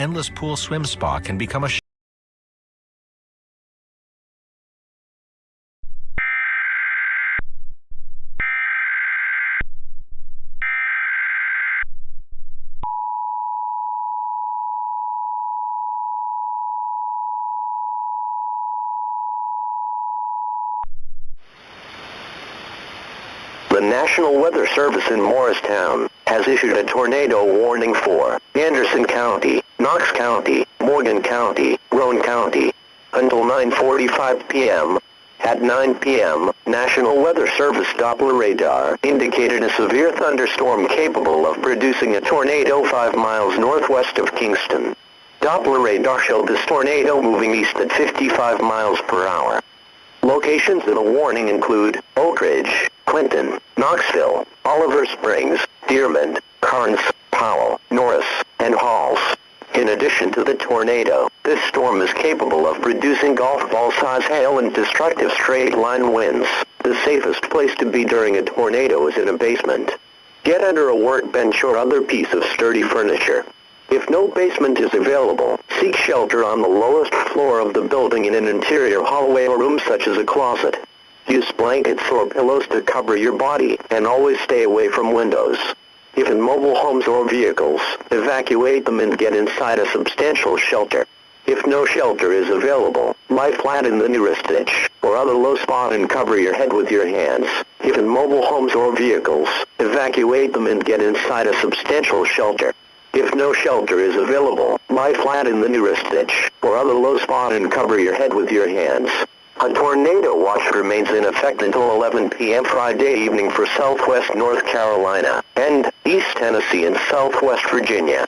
endless pool swim spa can become a The National Weather Service in Morristown has issued a tornado warning for Anderson County, Knox County, Morgan County, Roane County until 9:45 p.m. At 9 p.m., National Weather Service Doppler radar indicated a severe thunderstorm capable of producing a tornado 5 miles northwest of Kingston. Doppler radar showed this tornado moving east at 55 miles per hour. Locations in the warning include Oak Ridge, Clinton, Knoxville, Oliver Springs, Dearmond, Carnes, Powell, Norris, and Halls. In addition to the tornado, this storm is capable of producing golf ball-size hail and destructive straight-line winds. The safest place to be during a tornado is in a basement. Get under a workbench or other piece of sturdy furniture. If no basement is available, seek shelter on the lowest floor of the building in an interior hallway or room such as a closet. Use blankets or pillows to cover your body, and always stay away from windows. If in mobile homes or vehicles, evacuate them and get inside a substantial shelter. If no shelter is available, lie flat in the nearest ditch or other low spot and cover your head with your hands. If in mobile homes or vehicles, evacuate them and get inside a substantial shelter. If no shelter is available, lie flat in the nearest ditch or other low spot and cover your head with your hands. A tornado watch remains in effect until 11 p.m. Friday evening for southwest North Carolina and East Tennessee and southwest Virginia.